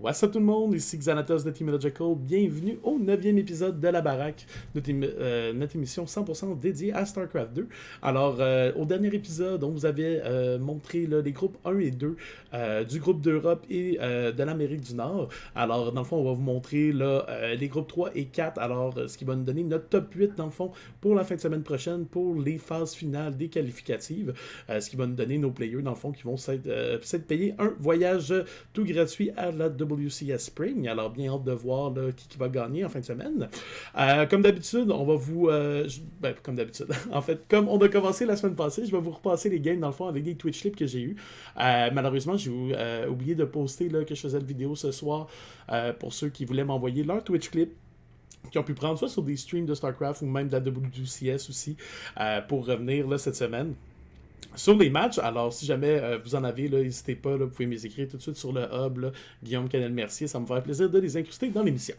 What's up tout le monde, ici Xanatos de Team Logical. Bienvenue au 9e épisode de La Baraque, notre émission 100% dédiée à StarCraft 2. Alors, au dernier épisode, on vous avait montré là, les groupes 1 et 2 du groupe d'Europe et de l'Amérique du Nord. Alors, dans le fond, on va vous montrer là, les groupes 3 et 4, alors ce qui va nous donner notre top 8, dans le fond, pour la fin de semaine prochaine, pour les phases finales des qualificatives, ce qui va nous donner nos players, dans le fond, qui vont s'être payés un voyage tout gratuit à la WCS Spring. Alors, bien hâte de voir là, qui va gagner en fin de semaine. Comme d'habitude, on va vous... comme d'habitude. En fait, comme on a commencé la semaine passée, je vais vous repasser les games, dans le fond, avec des Twitch clips que j'ai eu. Malheureusement, j'ai oublié de poster là, que je faisais la vidéo ce soir pour ceux qui voulaient m'envoyer leur Twitch clip qui ont pu prendre soit sur des streams de StarCraft ou même de la WCS aussi pour revenir là, cette semaine. Sur les matchs, alors si jamais vous en avez, n'hésitez pas, là, vous pouvez me les écrire tout de suite sur le hub, là, Guillaume Canel-Mercier, ça me ferait plaisir de les incruster dans l'émission.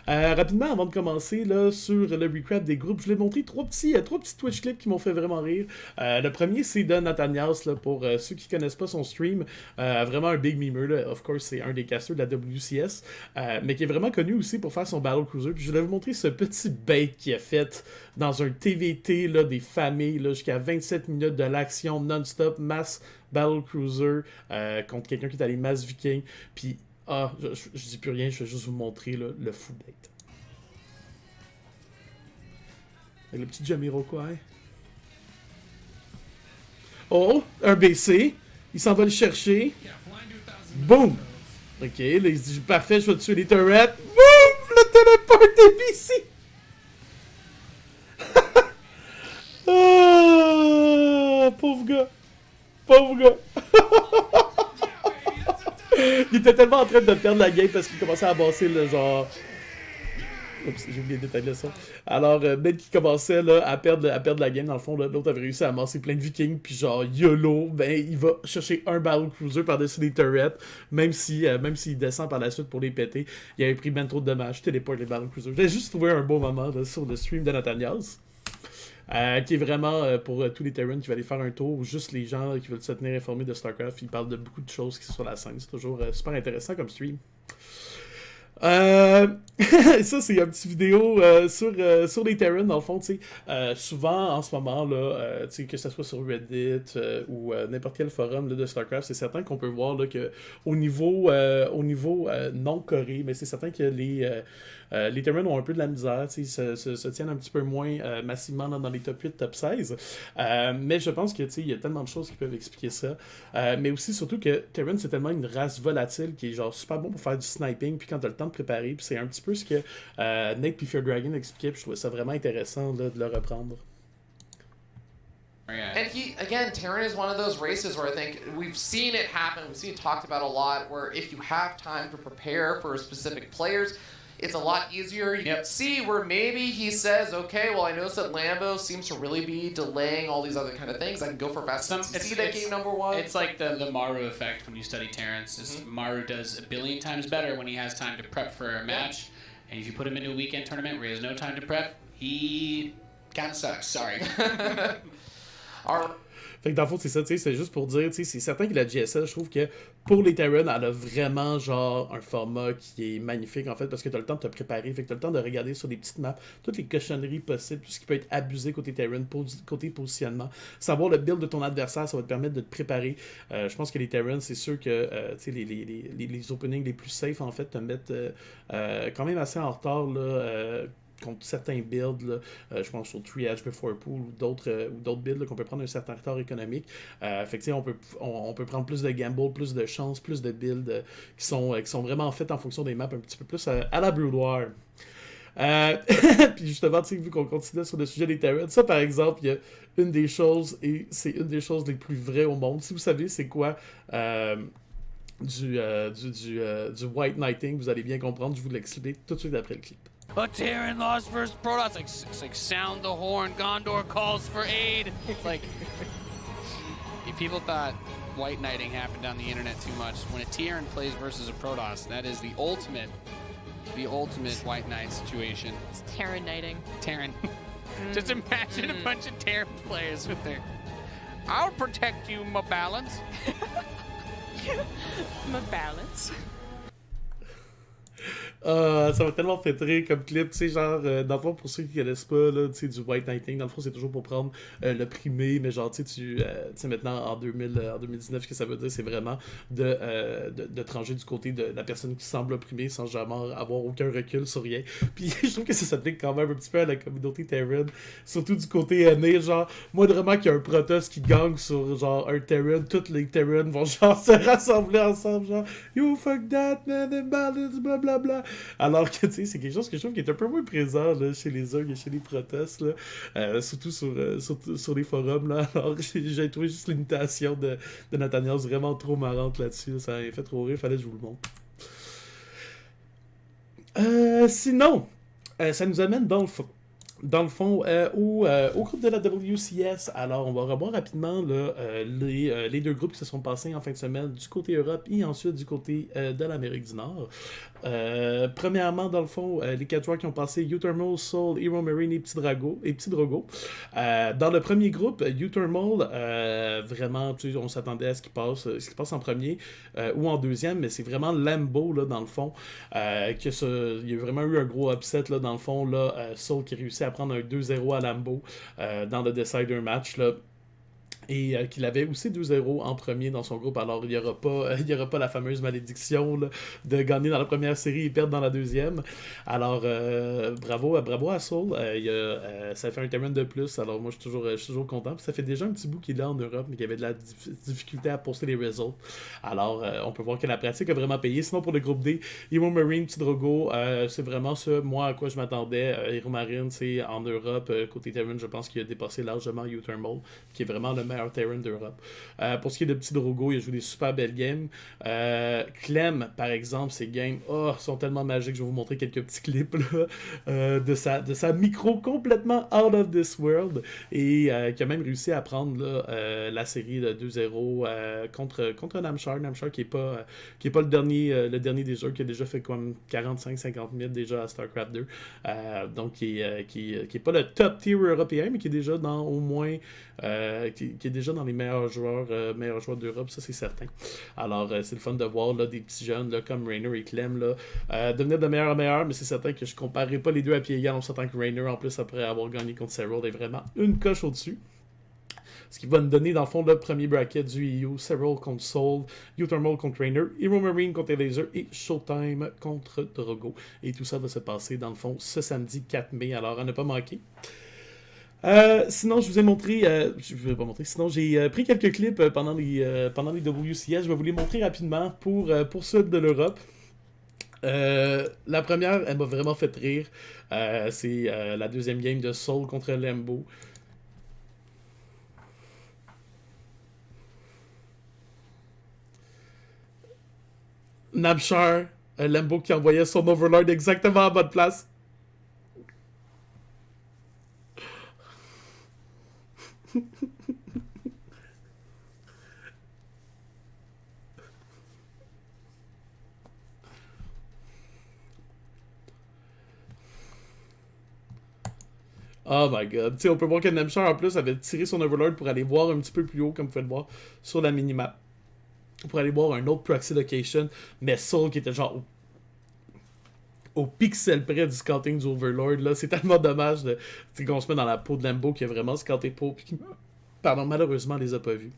Rapidement, avant de commencer là, sur le recap des groupes, je voulais montrer trois petits Twitch clips qui m'ont fait vraiment rire. Le premier, c'est de Nathanias, là, pour ceux qui connaissent pas son stream. Vraiment un big memer, là. Of course, c'est un des casters de la WCS, mais qui est vraiment connu aussi pour faire son Battle Cruiser. Puis je voulais vous montrer ce petit bait qu'il a fait dans un TVT là, des familles, là, jusqu'à 27 minutes de l'action non-stop, mass Battle Cruiser contre quelqu'un qui est allé mass Viking. Puis je dis plus rien, je vais juste vous montrer là, le fou bait. Avec le petit Jamiroquai. Oh, un BC. Il s'en va le chercher. Boum! Ok, là il se dit parfait, je vais tuer les turrets. Boum! Le téléport des BC! Pauvre gars! Pauvre gars! Il était tellement en train de perdre la game parce qu'il commençait à avancer le genre... Oups, j'ai oublié de détailler ça. Alors, dès qu'il commençait là, à perdre la game, dans le fond, l'autre avait réussi à amasser plein de vikings, puis genre, YOLO, ben, il va chercher un Battle Cruiser par-dessus les turrets, même s'il descend par la suite pour les péter. Il avait pris ben trop de dommages, téléport les Battle Cruisers. J'ai juste trouvé un beau moment là, sur le stream de Nathanias. Qui est vraiment pour tous les Terrans qui veulent aller faire un tour, ou juste les gens qui veulent se tenir informés de StarCraft. Ils parlent de beaucoup de choses qui sont sur la scène. C'est toujours super intéressant comme stream. Ça, c'est une petite vidéo sur les Terrans, dans le fond, tu sais. Souvent, en ce moment, là, tu sais, que ce soit sur Reddit ou n'importe quel forum là, de StarCraft, c'est certain qu'on peut voir là, que au niveau non coré, mais c'est certain que les Terrans ont un peu de la misère, tu sais, se tiennent un petit peu moins massivement dans les top 8, top 16. Mais je pense que, tu sais, il y a tellement de choses qui peuvent expliquer ça. Mais aussi, surtout que Terran, c'est tellement une race volatile qui est genre super bon pour faire du sniping, puis quand t'as le temps de préparer, puis c'est un petit peu ce que Nate puis Fear Dragon expliquait, puis je trouvais ça vraiment intéressant là, de le reprendre. And again, Terran is one of those races where I think we've seen it happen, we've seen it talked about a lot, where if you have time to prepare for specific players, it's a lot easier. You can see where maybe he says, okay, well, I noticed that Lambo seems to really be delaying all these other kind of things. I can go for fast. See that game number one. It's like the Maru effect when you study Terrans. Maru does a billion times better when he has time to prep for a match. And if you put him into a weekend tournament where he has no time to prep, he kind of sucks. Sorry. Fait que dans le fond, c'est ça, tu sais, c'est juste pour dire, tu sais, c'est certain que la GSL, je trouve que pour les Terrans, elle a vraiment genre un format qui est magnifique en fait, parce que t'as le temps de te préparer, fait que t'as le temps de regarder sur des petites maps toutes les cochonneries possibles, tout ce qui peut être abusé côté Terran, côté positionnement. Savoir le build de ton adversaire, ça va te permettre de te préparer. Je pense que les Terrans, c'est sûr que tu sais, les openings les plus safe en fait te mettent quand même assez en retard là. Contre certains builds, là, je pense au Triage Before Pool ou d'autres builds là, qu'on peut prendre un certain retard économique. Fait que, on peut prendre plus de gamble, plus de chance, plus de builds qui sont vraiment faites en fonction des maps un petit peu plus à la Brood War. Puis justement, vu qu'on continue sur le sujet des Terrans, ça par exemple, il y a une des choses, et c'est une des choses les plus vraies au monde. Si vous savez c'est quoi du White Knighting, vous allez bien comprendre, je vous l'explique tout de suite après le clip. A Terran lost versus Protoss. It's like sound the horn. Gondor calls for aid. It's like if people thought White Knighting happened on the internet too much. When a Terran plays versus a Protoss, that is the ultimate White Knight situation. It's Terran Knighting. Terran. Just imagine a bunch of Terran players with their. I'll protect you, my balance. My balance. Ça m'a tellement fait rire comme clip, tu sais, genre, dans le fond, pour ceux qui connaissent pas, là, tu sais, du white knighting, dans le fond, c'est toujours pour prendre le primé, mais genre, tu sais, maintenant, en 2019, ce que ça veut dire, c'est vraiment de trancher du côté de la personne qui semble opprimée sans jamais avoir aucun recul sur rien. Puis je trouve que ça s'applique quand même un petit peu à la communauté Terran, surtout du côté aîné, genre, moi, vraiment, qu'il y a un Protoss qui gagne sur, genre, un Terran, toutes les Terran vont, genre, se rassembler ensemble, genre, you fuck that, man, imbalance, blablabla. Alors que, tu sais, c'est quelque chose que je trouve qui est un peu moins présent là, chez les Zerg et chez les Protoss, là. Surtout sur les forums. Là. Alors, j'ai trouvé juste l'imitation de Nathaniel vraiment trop marrante là-dessus. Là. Ça m'a fait trop rire, fallait que je vous le montre. Sinon, ça nous amène dans le fond, au groupe de la WCS. Alors, on va revoir rapidement là, les deux groupes qui se sont passés en fin de semaine du côté Europe et ensuite du côté de l'Amérique du Nord. Premièrement, dans le fond, les 4 joueurs qui ont passé U-Thermal, Soul, Hero Marine et Petit Drogo. Dans le premier groupe, U-Thermal, vraiment, tu sais, on s'attendait à ce qui passe en premier ou en deuxième, mais c'est vraiment Lambo, là, dans le fond, il y a vraiment eu un gros upset, là, dans le fond, là, Soul qui réussit à prendre un 2-0 à Lambo dans le Decider match, là. Et qu'il avait aussi 2-0 en premier dans son groupe. Alors, il n'y aura pas la fameuse malédiction là, de gagner dans la première série et perdre dans la deuxième. Alors, bravo à Soul. Ça fait un terrain de plus. Alors, moi, je suis toujours content. Puis ça fait déjà un petit bout qu'il est en Europe, mais qu'il avait de la difficulté à poster les results. Alors, on peut voir que la pratique a vraiment payé. Sinon, pour le groupe D, Hero Marine, Petit Drogo, c'est vraiment ça, moi, à quoi je m'attendais. Hero Marine, c'est en Europe. Côté terrain, je pense qu'il a dépassé largement U-Thermal, qui est vraiment le meilleur Terran d'Europe. Pour ce qui est de Petit Drogo, il a joué des super belles games. Clem, par exemple, ses games sont tellement magiques. Je vais vous montrer quelques petits clips là, de sa micro complètement out of this world et qui a même réussi à prendre là, la série de 2-0 contre Namshar. Namshar qui est pas le dernier des jeux, qui a déjà fait comme 45-50 000 déjà à StarCraft 2. Donc qui est pas le top tier européen, mais qui est déjà dans au moins qui est déjà dans les meilleurs joueurs d'Europe, ça c'est certain. Alors c'est le fun de voir là, des petits jeunes là, comme Rainer et Clem là, devenir de meilleur en meilleur, mais c'est certain que je ne comparerai pas les deux à pied égal, en s'attend que Rainer, en plus après avoir gagné contre Serral, est vraiment une coche au-dessus. Ce qui va nous donner dans le fond le premier bracket du EU, Serral contre Soul, U-Thermal contre Rainer, Hero Marine contre Laser et Showtime contre Drogo. Et tout ça va se passer dans le fond ce samedi 4 mai, alors à ne pas manquer. Sinon, je vous ai montré. Je vais pas montrer. Sinon, j'ai pris quelques clips pendant les WCS. Je vais vous les montrer rapidement pour ceux de l'Europe. La première, elle m'a vraiment fait rire. C'est la deuxième game de Soul contre Lambo. Namshar, Lambo qui envoyait son Overlord exactement à bonne place. Oh my god. T'sais, on peut voir que Namshar en plus avait tiré son Overlord pour aller voir un petit peu plus haut, comme vous pouvez le voir sur la minimap. Pour aller voir un autre proxy location, mais Soul qui était genre au pixel près du scouting du Overlord. Là. C'est tellement dommage qu'on se met dans la peau de Lambo qui a vraiment scouté pour puis qui, malheureusement, les a pas vus.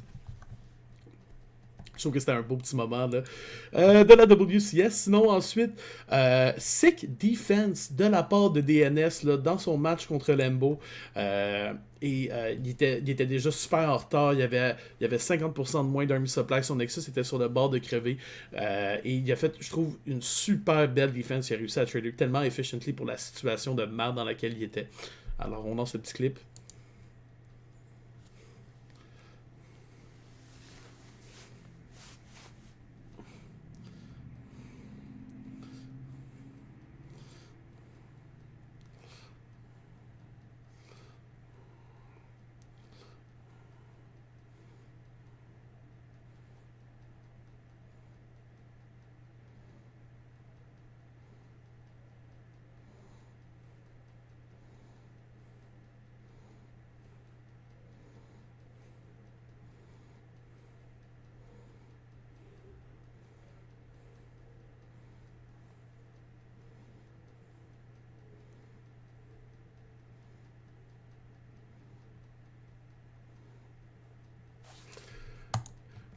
Je trouve que c'était un beau petit moment là, de la WCS. Sinon, ensuite, sick defense de la part de DNS là, dans son match contre Lambo. Il était déjà super en retard. Il y avait 50% de moins d'army supply. Son Nexus était sur le bord de crever. Et il a fait, je trouve, une super belle defense. Il a réussi à trader tellement efficiently pour la situation de merde dans laquelle il était. Alors, on lance ce petit clip.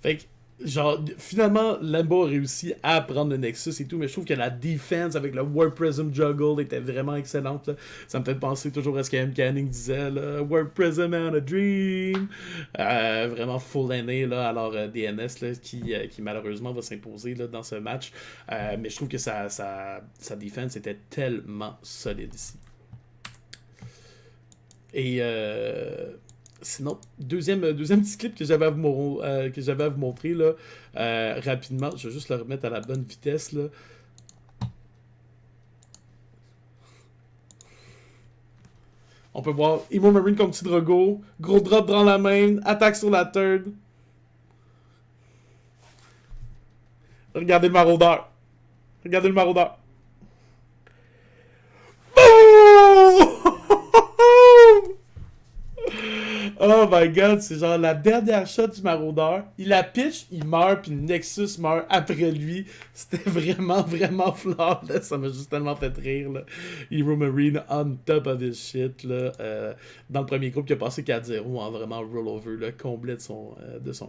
Fait que, genre, finalement, Lambo a réussi à prendre le Nexus et tout, mais je trouve que la defense avec le Warp Prism Juggle était vraiment excellente. Là. Ça me fait penser toujours à ce qu'M. Canning disait, là, Warp Prism and a Dream. Vraiment full année, là. Alors, DNS, là, qui malheureusement va s'imposer là, dans ce match. Mais je trouve que sa defense était tellement solide ici. Et sinon, deuxième petit clip que j'avais à vous montrer là, rapidement. Je vais juste le remettre à la bonne vitesse là. On peut voir Emo Marine comme petit Drogo, gros drop dans la main, attaque sur la third. Regardez le maraudeur. Regardez le maraudeur. Oh my god, c'est genre la dernière shot du maraudeur. Il la pitch, il meurt, puis Nexus meurt après lui. C'était vraiment, vraiment flawless. Ça m'a juste tellement fait rire, là. Hero Marine on top of his shit, là. Dans le premier groupe qui a passé 4-0 en vraiment rollover, là, complet de son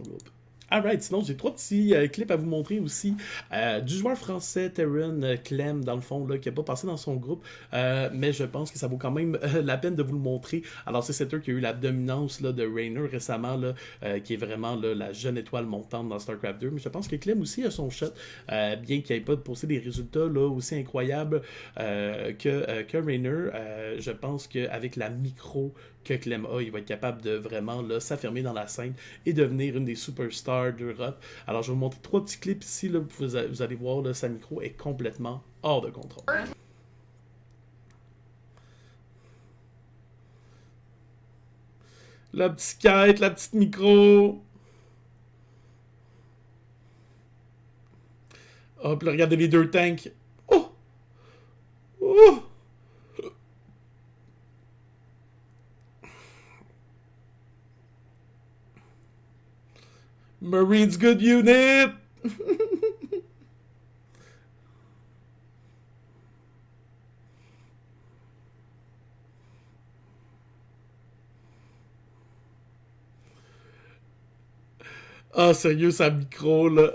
groupe. Alright, sinon j'ai 3 petits clips à vous montrer aussi. Du joueur français, Terran Clem, dans le fond, là, qui n'a pas passé dans son groupe. Mais je pense que ça vaut quand même la peine de vous le montrer. Alors c'est Setter qui a eu la dominance là, de Rainer récemment, là, qui est vraiment là, la jeune étoile montante dans StarCraft 2. Mais je pense que Clem aussi a son shot, bien qu'il n'ait pas posté des résultats là, aussi incroyables que Rainer. Je pense qu'avec la micro que Clem a, il va être capable de vraiment là, s'affirmer dans la scène et devenir une des superstars d'Europe. Alors je vais vous montrer 3 petits clips ici, là, vous allez voir, là, sa micro est complètement hors de contrôle. La petite quête, la petite micro. Hop, là, regardez les 2 tanks. Oh! Oh! Marines good unit! Ah, sérieux, sa micro, là.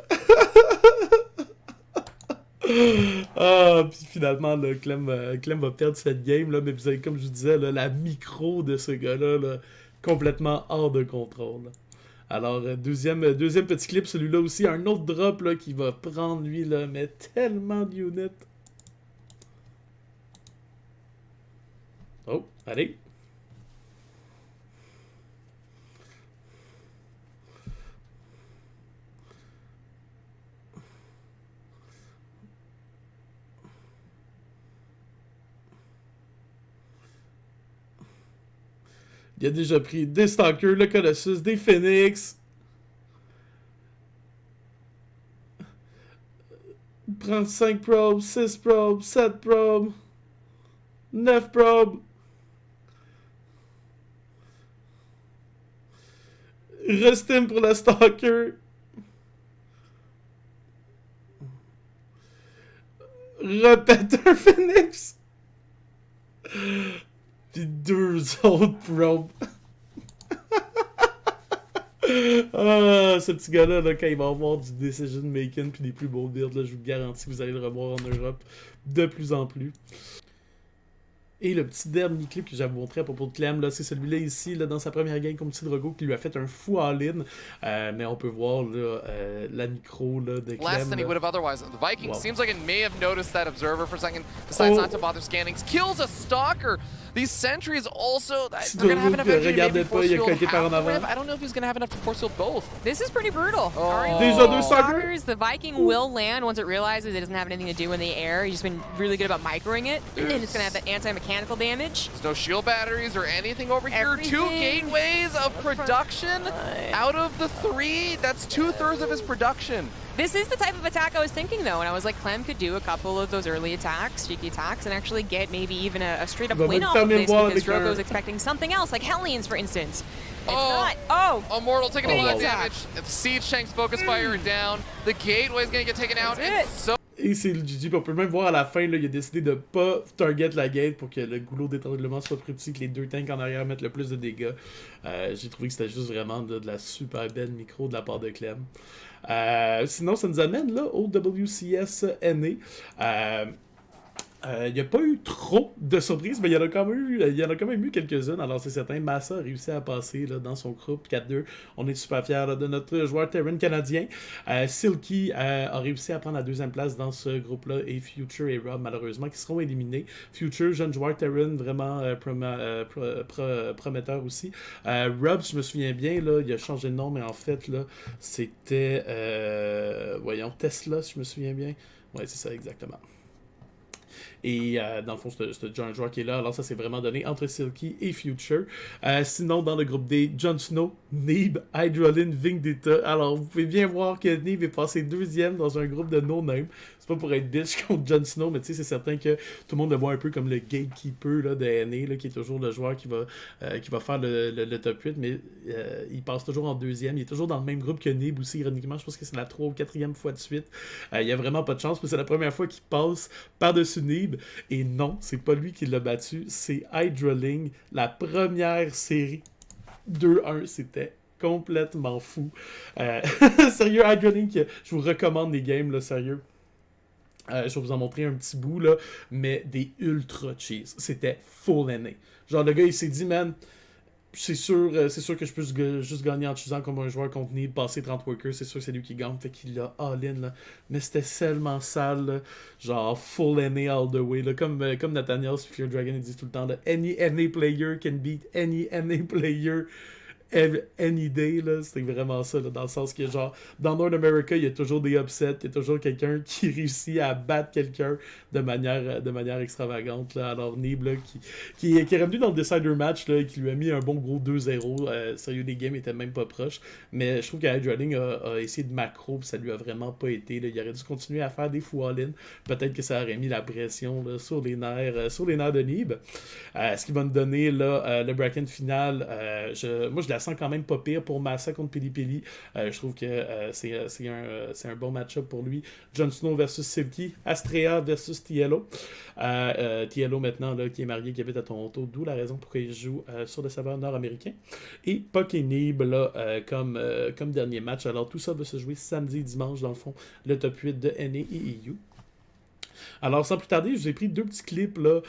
Ah, puis finalement, là, Clem va perdre cette game, là, mais vous avez, comme je vous disais, là, la micro de ce gars-là, là, complètement hors de contrôle. Là. Alors, deuxième petit clip, celui-là aussi, un autre drop là, qui va prendre lui, là, mais tellement d'units. Oh, allez. Il a déjà pris des Stalkers, le Colossus, des Phoenix. Il prend 5 probes, 6 probes, 7 probes, 9 probes. Restim pour le Stalker. Repète un Phoenix. Puis 2 autres probes. Ah, ce petit gars-là, là, quand il va avoir du decision making puis des plus beaux builds, là, je vous garantis que vous allez le revoir en Europe de plus en plus. Et le petit dernier clip que j'avais montré à propos de Clem, là, c'est celui-là ici, là, dans sa première game contre Petit Drogo, qui lui a fait un fou all-in. Mais on peut voir là, la micro là, de Clem. Less than he would have otherwise. The Viking seems like it may have noticed that observer for a second, decides not to bother scanning. Kills a stalker. These sentries also, they're gonna have enough energy to maybe force field half the rev. I don't know if he's gonna have enough to force field both. This is pretty brutal. Déjà 2 stalkers. The Viking will land once it realizes it doesn't have anything to do in the air. He's just been really good about microing it. And it's gonna have the anti-mechanical damage. There's no shield batteries or anything over here. 2 gateways of production out of the 3. That's 2/3 of his production. This is the type of attack I was thinking, though, and I was like, Clem could do a couple of those early attacks, cheeky attacks, and actually get maybe even a straight-up win off of this because Drogo's expecting something else, like Hellions, for instance. It's not. Oh! Immortal taking a lot of damage. Siege Tank's focus fire down. The gateway's gonna get taken out. That's it. So Et c'est le GG. On peut même voir à la fin, là, il a décidé de pas target la gate pour que le goulot d'étranglement soit plus petit, que les 2 tanks en arrière mettent le plus de dégâts. J'ai trouvé que c'était juste vraiment de la super belle micro de la part de Clem. Sinon, ça nous amène là au WCS NA. Il n'y a pas eu trop de surprises, mais il y en a quand même eu quelques-unes. Alors, c'est certain, Massa a réussi à passer là, dans son groupe 4-2. On est super fiers là, de notre joueur Terran canadien. Silky a réussi à prendre la 2e place dans ce groupe-là, et Future et Rob, malheureusement, qui seront éliminés. Future, jeune joueur Terran, vraiment prometteur aussi. Rob, si je me souviens bien, là, il a changé de nom, mais en fait, là, c'était Tesla, si je me souviens bien. Ouais, c'est ça, exactement. Et dans le fond, c'est un joueur qui est là. Alors ça, c'est vraiment donné entre Silky et Future. Sinon, dans le groupe D, Jon Snow, Neeb, Hydralin, Vingdita. Alors, vous pouvez bien voir que Neeb est passé 2e dans un groupe de no-name. C'est pas pour être bitch contre Jon Snow, mais tu sais, c'est certain que tout le monde le voit un peu comme le gatekeeper là, de NA, là, qui est toujours le joueur qui va faire le top 8, mais il passe toujours en 2e. Il est toujours dans le même groupe que Neeb aussi, ironiquement. Je pense que c'est la 3e ou 4e fois de suite. Il a vraiment pas de chance, mais c'est la première fois qu'il passe par-dessus Neeb. Et non, c'est pas lui qui l'a battu, c'est Hydraling. La première série 2-1, c'était complètement fou. Sérieux, Hydraling, je vous recommande les games, là, sérieux. Je vais vous en montrer un petit bout, là, mais des ultra cheese. C'était full NA. Genre, le gars, il s'est dit, man, c'est sûr que je peux juste gagner en choosant comme un joueur contre Neeb, passer 30 workers, c'est sûr que c'est lui qui gagne, fait qu'il l'a all-in, là. Mais c'était tellement sale, là. Genre full NA all the way, là. Comme Nathaniel sur Fear Dragon, il dit tout le temps, là, any NA player can beat any NA player any day, là. C'était vraiment ça, là, dans le sens que, genre, dans North America, il y a toujours des upsets, il y a toujours quelqu'un qui réussit à battre quelqu'un de manière extravagante, là. Alors, Neeb, là, qui est revenu dans le Decider match, là, et qui lui a mis un bon gros 2-0. Sérieux, les games étaient même pas proches. Mais je trouve que Hydraling a essayé de macro, puis ça lui a vraiment pas été, là. Il aurait dû continuer à faire des full all-in. Peut-être que ça aurait mis la pression, là, sur les nerfs de Neeb. Ce qui va nous donner, là, le bracket final. Moi, je la sens quand même pas pire pour Massa contre Pili Pili. Je trouve que c'est un bon match-up pour lui. Jon Snow versus Silky, Astrea versus Tiello. Tiello maintenant là, qui est marié, qui habite à Toronto, d'où la raison pourquoi il joue sur le serveur nord-américain. Et Puck et Neeb là, comme dernier match. Alors tout ça va se jouer samedi et dimanche dans le fond, le top 8 de NA et EU. Alors, sans plus tarder, je vous ai pris 2 petits clips, là,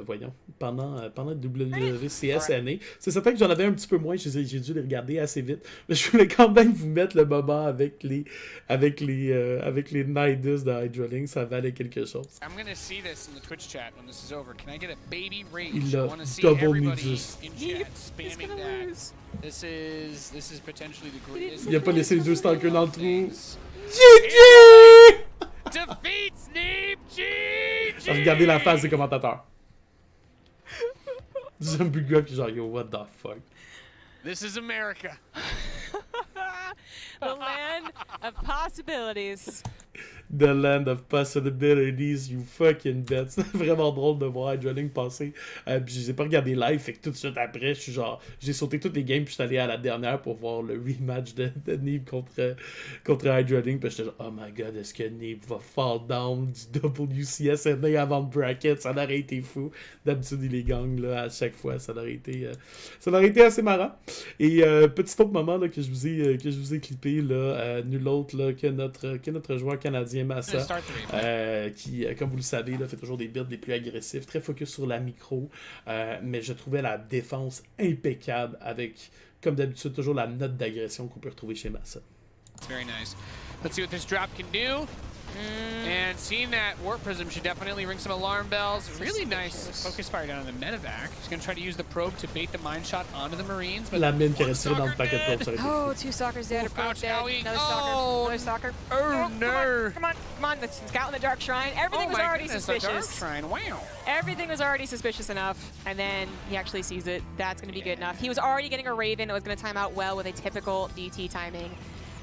voyons, pendant le WCS NA. C'est certain que j'en avais un petit peu moins, j'ai dû les regarder assez vite, mais je voulais quand même vous mettre le moment avec les Nidus de Hydraling, ça valait quelque chose. I'm gonna see this in the Twitch chat when this is over. Can I get a baby rage? Il a I want to see double everybody Nidus. in chat spamming that. This is potentially the greatest. Il a pas laissé les 2 stalkers dans le trou. GG! Defeats Neeb! GG! Regardez la face des commentateurs. Zombie gars qui genre yo what the fuck. This is America. The land of possibilities. The land of possibilities, you fucking bet. C'est vraiment drôle de voir Hydraling passer. Puis je les ai pas regardé live, fait que tout de suite après, je suis genre, j'ai sauté toutes les games, puis je suis allé à la dernière pour voir le rematch de Neeb contre Hydraling. Puis j'étais genre, oh my god, est-ce que Neeb va fall down du WCS NA avant le bracket? Ça aurait été fou. D'habitude, il les gagne là, à chaque fois. Ça aurait été assez marrant. Et petit autre moment là, que je vous ai clippé, là, nul autre là, que notre joueur canadien Massa, qui, comme vous le savez, là, fait toujours des builds les plus agressifs, très focus sur la micro, mais je trouvais la défense impeccable avec, comme d'habitude, toujours la note d'agression qu'on peut retrouver chez Massa. Very nice. Let's see what this drop can do. And seeing that Warp Prism should definitely ring some alarm bells. Really nice focus fire down on the medevac. He's going to try to use the probe to bait the mine shot onto the Marines. But la mine qui reste dans le paquet de probe, ça aurait été Oh, 2 stalkers dead, a probe dead, another stalker. Oh no! Come on, the scout in the Dark Shrine. Everything was already suspicious. The Dark Shrine, wow. Everything was already suspicious enough, and then he actually sees it. That's going to be good enough. He was already getting a Raven that was going to time out well with a typical DT timing.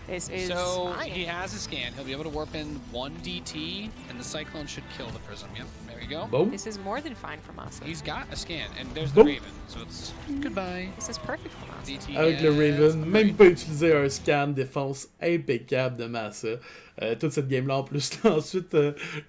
This is so fine. He has a scan. He'll be able to warp in 1 DT, and the Cyclone should kill the Prism. Yep, there you go. Boom. This is more than fine for Massa. He's got a scan, and there's the Boom. Raven. So it's goodbye. This is perfect for Massa. DT Avec le Raven, même pas utilisé un scan, défense impeccable de Massa. toute cette game-là en plus. Ensuite,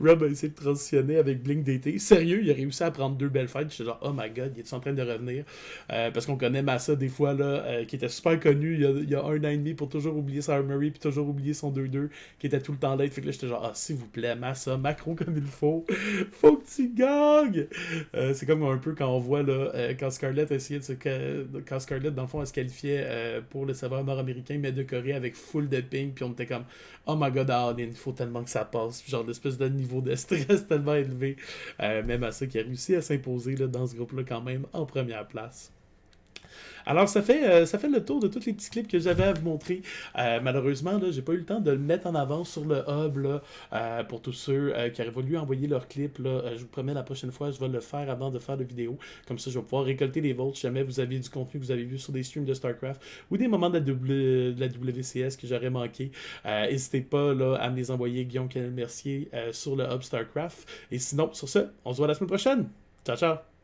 Rob a essayé de transitionner avec Blink DT. Sérieux, il a réussi à prendre 2 belles fights. J'étais genre, oh my god, il est en train de revenir? Parce qu'on connaît Massa des fois, là, qui était super connu il y a 1 an et demi pour toujours oublier sa armory puis toujours oublier son 2-2, qui était tout le temps late. Fait que là, j'étais genre, s'il vous plaît, Massa, macro comme il faut. Faut que tu gagnes! C'est comme un peu quand on voit, là, quand Scarlett essayait quand Scarlett, dans le fond, elle se qualifiait pour le serveur nord-américain, mais de Corée avec full de ping, puis on était comme, oh my god, il faut tellement que ça passe. Genre, l'espèce de niveau de stress tellement élevé. Même à ça qui a réussi à s'imposer là, dans ce groupe-là quand même en première place. Alors, ça fait le tour de tous les petits clips que j'avais à vous montrer. Malheureusement, là, j'ai pas eu le temps de le mettre en avant sur le hub là, pour tous ceux qui auraient voulu envoyer leurs clips. Là, je vous promets, la prochaine fois, je vais le faire avant de faire de vidéo. Comme ça, je vais pouvoir récolter les vôtres si jamais vous avez du contenu que vous avez vu sur des streams de StarCraft ou des moments de la WCS que j'aurais manqué. N'hésitez pas là, à me les envoyer, Guillaume Canel-Mercier, sur le hub StarCraft. Et sinon, sur ce, on se voit la semaine prochaine. Ciao, ciao!